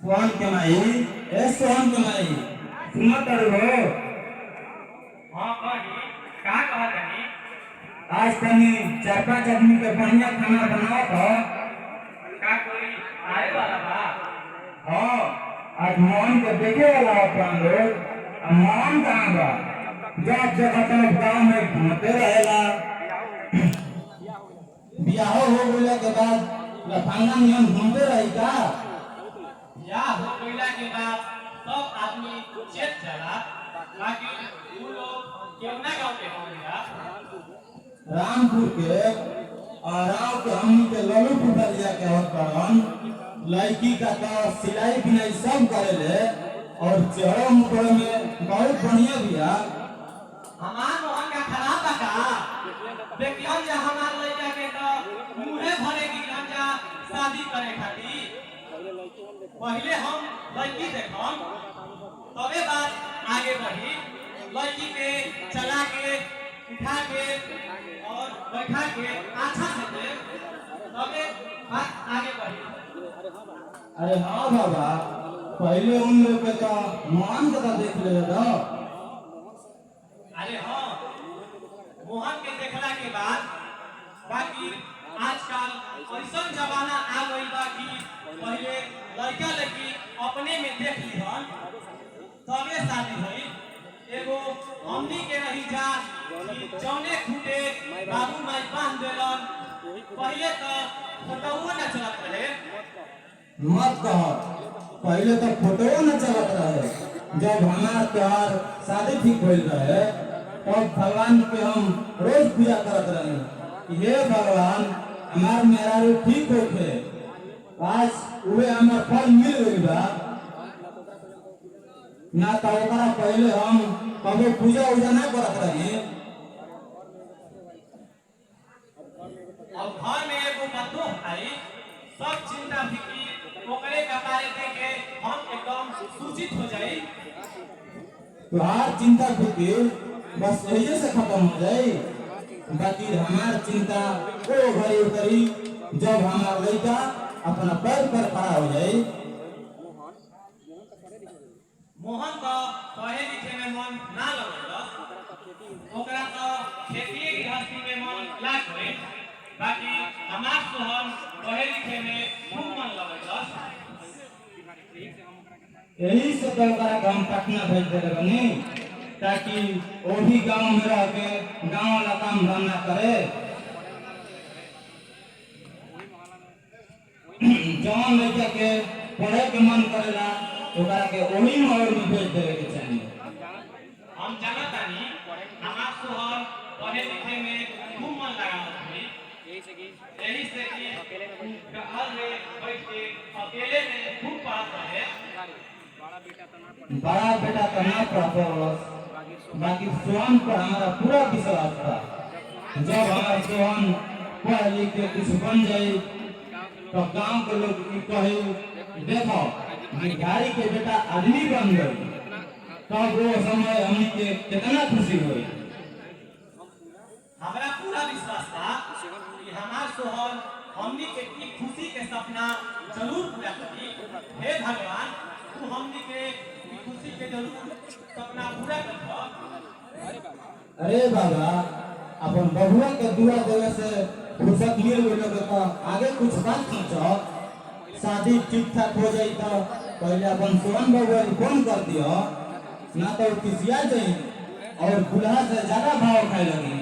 सोहन के माई सोहन के माई सुनो तर हो। हाँ कही का कहा तनी आज तनी 4-5 आदमी के बढ़िया खाना बनाओ तो का कोई आए वाला बा। हाँ आज मोहन के देखे वाला अपन लोग। मोहन कहाँ बा? जब जगह तक गाँव में घूमते रहेला। बियाह हो गया के बाद लफंगा नियम घूमते रही का? या हो गइला के बाद सब आदमी चेत जाला बाकी उ लोग केवना गांव के होइला रामपुर के और राव के हमनी के लल्लू पुटलिया के होत बड़न। लड़की का तो सिलाई बिनाई सब करेले और चेहरा मुखड़ा में बहुत बढ़िया बिया। हमार मोहन का खराब बा का देखियो जे हमार लइका के तो मुहे भरे गिरन जा शादी करे खातिर पहले हम लड़की देखम तबे बात आगे बढ़ी। लड़की के चला के उठा के और बैठा के अच्छा से दे तबे बात आगे बढ़ी। अरे हाँ बाबा पहले उन लोग के तो मोहन का देख ले दो। अरे हाँ मोहन के देखला के बाद बाकी आजकल ऐसा जमाना आ गई बा कि पहले लड़का लड़की अपने में देख लिहन तबे शादी भई। एगो हमनी के रही जा कि जौने खूटे बाबू माई बांध देलन पहले तो फोटोओ न चलत रहे। मत कहो पहले तो फोटो न चलत रहे। जब हमार त्योहार शादी ठीक होल रहे तब भगवान के हम रोज पूजा करत रहे। हे भगवान हमार मेहरारू ठीक होके आज उहे हमार फल मिल गइल बा। ना तो ओकरा पहले हम कबो पूजा उजा ना करत रही। अब घर में एगो बच्चो भाई सब चिंता फिक्री ओकरे कपारे दे के हम एकदम सूचित हो जाई। तुहार चिंता फिक्र बस यही से खत्म हो जाई। बाकी हमार चिंता वो घड़ी उतरी जब हमार लड़का अपना पैर पर खड़ा हो जाए। मोहन तो पढ़े लिखे में मन ना लगल ओकरा तो खेती गृहस्थी में मन लाग गई। बाकी हमार सोहन पढ़े लिखे में खूब मन लगल। यही से तो हम पटना भेज दे बनी ताकि वो भी गांव में रह के गांव वाला काम धंधा करे। जौन लड़का के पढ़े के मन करेला ओकरा के वही में और भी भेज देवे के चाहिए। हम जानत तानी हमार सोहन पढ़े लिखे में खूब मन लगावत है। यही से कि घर में बैठ के अकेले में खूब पढ़त रहे। बड़ा बेटा तो ना पढ़त बाकी सोहन पर हमारा पूरा विश्वास था। जब हमारा सोहन पढ़ लिख के कुछ बन जाए तो गांव के लोग कहे देखो भिखारी के बेटा आदमी बन गई तब वो समय हमनी के कितना खुशी हुई। हमारा पूरा विश्वास था कि हमार सोहन हमनी के की खुशी के सपना जरूर पूरा करी। हे भगवान तू हमनी के खुशी के जरूर सपना पूरा कर। अरे बाबा अपन बबुआ के दुआ देवे से फुर्सत मिल गई तो आगे कुछ बात सोचो। शादी ठीक ठाक हो जाई तो पहले अपन सोहन बबुआ को फोन कर दियो ना तो किसिया जाई और दूल्हा से ज्यादा भाव खाए लगी।